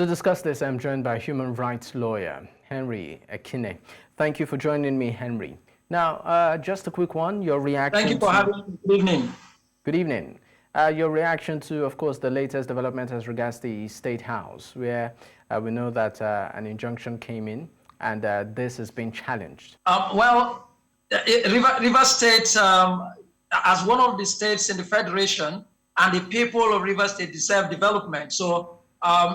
To discuss this, I'm joined by human rights lawyer Henry Ekine. Thank you for joining me, Henry. Now, just a quick one, your reaction. Thank you for having me. Good evening. Good evening. Your reaction to, of course, the latest development as regards the State House, where we know that an injunction came in and this has been challenged. River State, as one of the states in the Federation, and the people of River State deserve development. So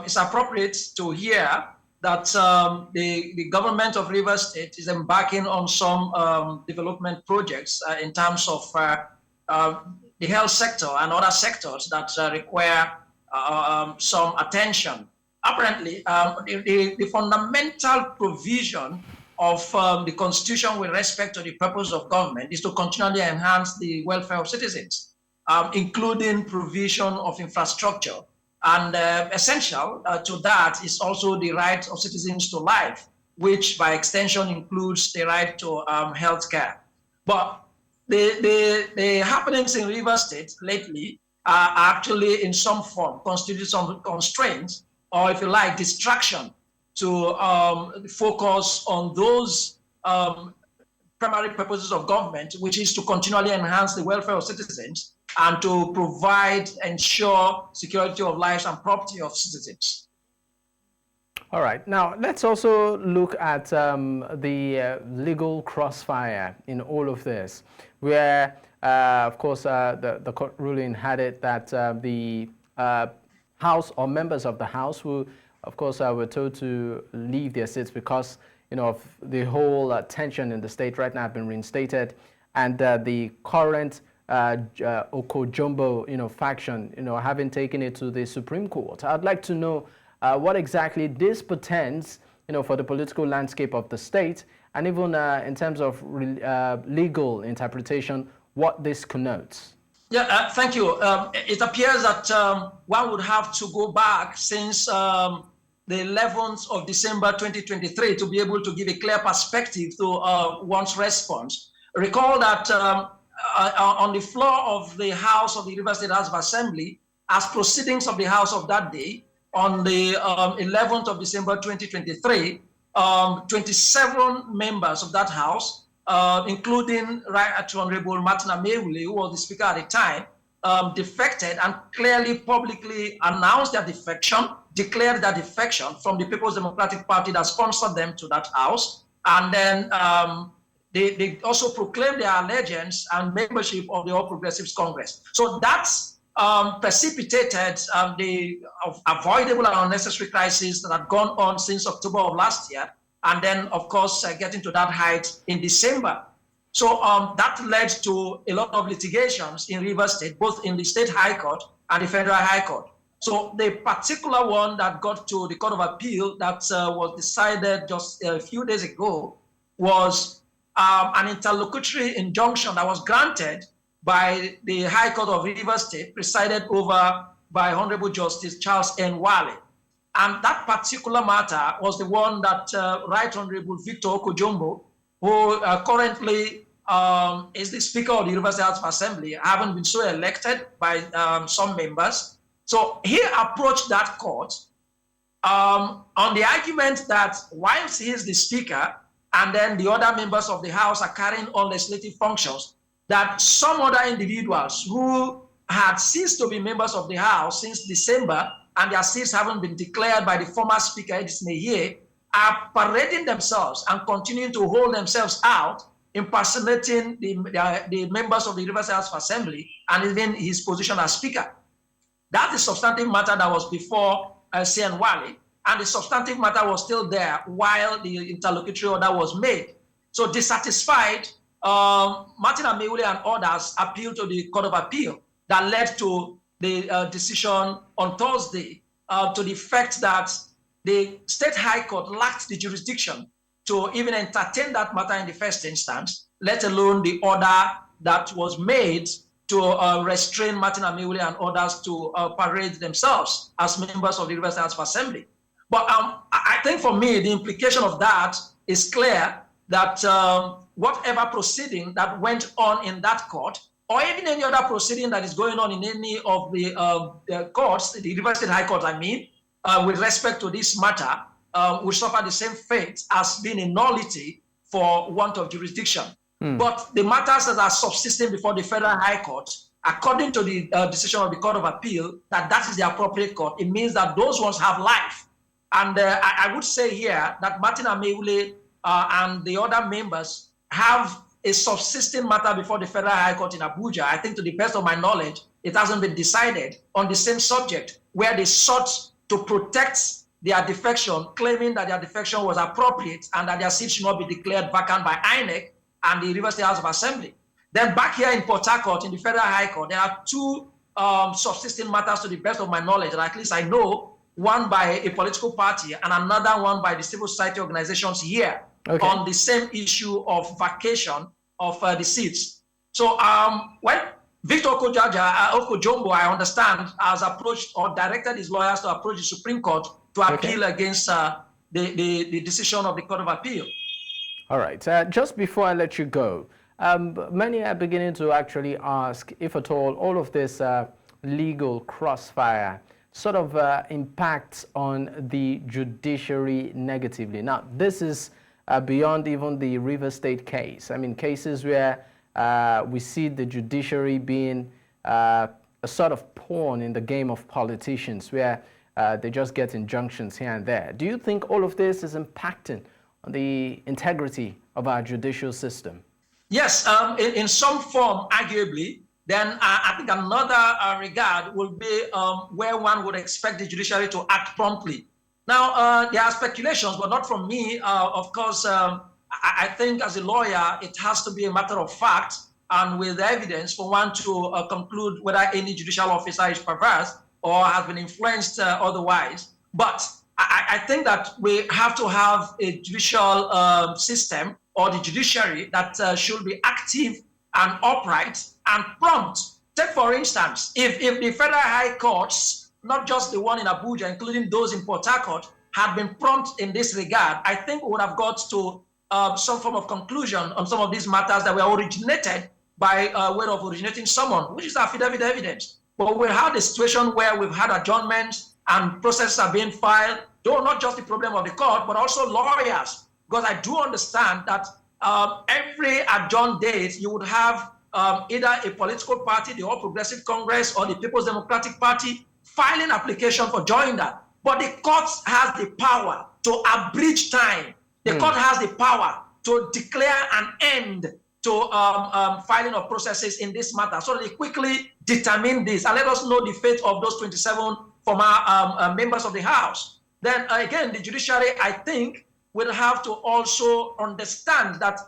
it's appropriate to hear that the government of River State is embarking on some development projects in terms of the health sector and other sectors that require some attention. Apparently, the fundamental provision of the Constitution with respect to the purpose of government is to continually enhance the welfare of citizens, including provision of infrastructure. And essential to that is also the right of citizens to life, which by extension includes the right to health care. But the happenings in River State lately are actually in some form constitute some constraints, or if you like, distraction to focus on those primary purposes of government, which is to continually enhance the welfare of citizens and to ensure security of lives and property of citizens. All right. Now, let's also look at the legal crossfire in all of this, where, of course, the court ruling had it that the House or members of the House who, of course, were told to leave their seats because, of the whole tension in the state right now have been reinstated, and the current Oko-Jumbo, faction, having taken it to the Supreme Court. I'd like to know what exactly this portends, for the political landscape of the state, and even in terms of legal interpretation, what this connotes. Yeah, thank you. It appears that one would have to go back since the 11th of December 2023 to be able to give a clear perspective to one's response. Recall that on the floor of the House of the River State House of Assembly, as proceedings of the House of that day, on the 11th of December 2023, 27 members of that House, including Right Honorable Martin Ameule, who was the Speaker at the time, defected and clearly publicly announced their defection, declared their defection from the People's Democratic Party that sponsored them to that House, and then they also proclaimed their allegiance and membership of the All Progressives Congress. So that's precipitated the avoidable and unnecessary crisis that had gone on since October of last year, and then, of course, getting to that height in December. So that led to a lot of litigations in River State, both in the State High Court and the Federal High Court. So the particular one that got to the Court of Appeal that was decided just a few days ago was an interlocutory injunction that was granted by the High Court of River State, presided over by Honorable Justice Charles N. Wale. And that particular matter was the one that Right Honorable Victor Oko-Jumbo, who currently is the Speaker of the University House of Assembly, having been so elected by some members. So he approached that court on the argument that whilst he is the Speaker, and then the other members of the House are carrying on legislative functions, that some other individuals who had ceased to be members of the House since December, and their seats haven't been declared by the former Speaker, Edison Ehie, are parading themselves and continuing to hold themselves out, impersonating the members of the University House of Assembly and even his position as Speaker. That is substantive matter that was before C.N. Wale, and the substantive matter was still there while the interlocutory order was made. So dissatisfied, Martin Ameule and others appealed to the Court of Appeal that led to the decision on Thursday to the effect that the State High Court lacked the jurisdiction to even entertain that matter in the first instance, let alone the order that was made to restrain Martin Ameule and others to parade themselves as members of the University House of Assembly. But I think for me, the implication of that is clear that whatever proceeding that went on in that court, or even any other proceeding that is going on in any of the courts, the University High Court, I mean, with respect to this matter will suffer the same fate as being a nullity for want of jurisdiction. But the matters that are subsisting before the Federal High Court, according to the decision of the Court of Appeal, that is the appropriate court, it means that those ones have life. And I would say here that Martin Ameule and the other members have a subsisting matter before the Federal High Court in Abuja. I think to the best of my knowledge, it hasn't been decided on the same subject, where they sought to protect their defection, claiming that their defection was appropriate and that their seat should not be declared vacant by INEC and the River State House of Assembly. Then back here in Port Harcourt, in the Federal High Court, there are two subsisting matters to the best of my knowledge, and at least I know, one by a political party and another one by the civil society organizations here on the same issue of vacation of the seats. So when Victor Oko-Jumbo, I understand, has approached or directed his lawyers to approach the Supreme Court to appeal against the decision of the Court of Appeal. All right. Just before I let you go, many are beginning to actually ask if at all of this legal crossfire sort of impacts on the judiciary negatively. Now, this is beyond even the River State case. I mean, cases where we see the judiciary being a sort of pawn in the game of politicians, where they just get injunctions here and there. Do you think all of this is impacting on the integrity of our judicial system? Yes, in some form, arguably. Then I think another regard will be where one would expect the judiciary to act promptly. Now, there are speculations, but not from me. Of course, I think as a lawyer, it has to be a matter of fact and with evidence for one to conclude whether any judicial officer is perverse or has been influenced otherwise. But I think that we have to have a judicial system or the judiciary that should be active and upright and prompt. Take, for instance, if the Federal High Courts, not just the one in Abuja, including those in Port Harcourt, had been prompt in this regard, I think we would have got to some form of conclusion on some of these matters that were originated by way of originating someone, which is affidavit evidence. But we had a situation where we've had adjournments and processes are being filed, though not just the problem of the court, but also lawyers. Because I do understand that every adjourned date, you would have either a political party, the All Progressive Congress, or the People's Democratic Party filing application for joinder. But the court has the power to abridge time. The court has the power to declare an end to filing of processes in this matter. So they quickly determine this and let us know the fate of those 27 former members of the House. Then again, the judiciary, I think, will have to also understand that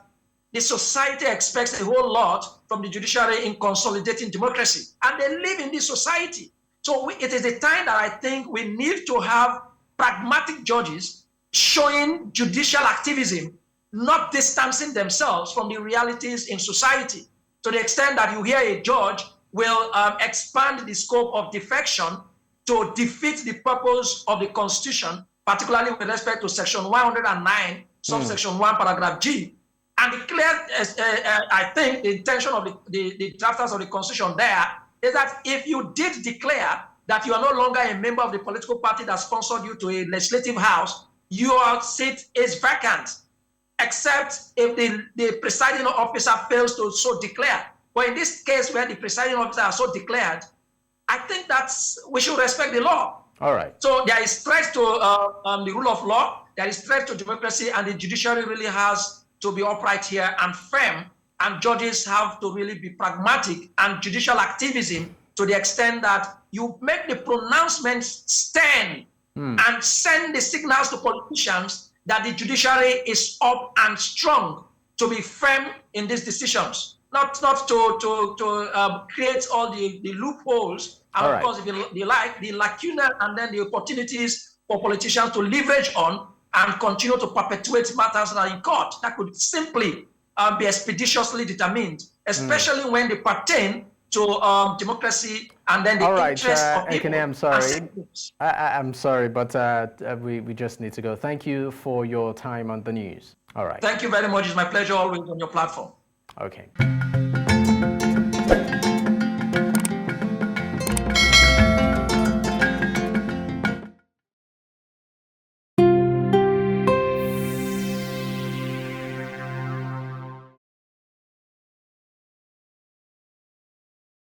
the society expects a whole lot from the judiciary in consolidating democracy. And they live in this society. So it is a time that I think we need to have pragmatic judges showing judicial activism, not distancing themselves from the realities in society. To the extent that you hear a judge will expand the scope of defection to defeat the purpose of the Constitution, particularly with respect to Section 109, subsection 1, paragraph G. And the clear, I think, the intention of the drafters of the Constitution there is that if you did declare that you are no longer a member of the political party that sponsored you to a legislative house, your seat is vacant, except if the presiding officer fails to so declare. But in this case where the presiding officer has so declared, I think we should respect the law. All right. So there is threat to the rule of law, there is threat to democracy, and the judiciary really has to be upright here and firm, and judges have to really be pragmatic and judicial activism to the extent that you make the pronouncements stern and send the signals to politicians that the judiciary is up and strong to be firm in these decisions, not to create all the loopholes and of course, if you like, the lacuna and then the opportunities for politicians to leverage on and continue to perpetuate matters that are in court that could simply be expeditiously determined, especially when they pertain to democracy and then the interest of people. Ekine, I'm sorry. I'm sorry, but we just need to go. Thank you for your time on the news. All right. Thank you very much. It's my pleasure always on your platform. Okay.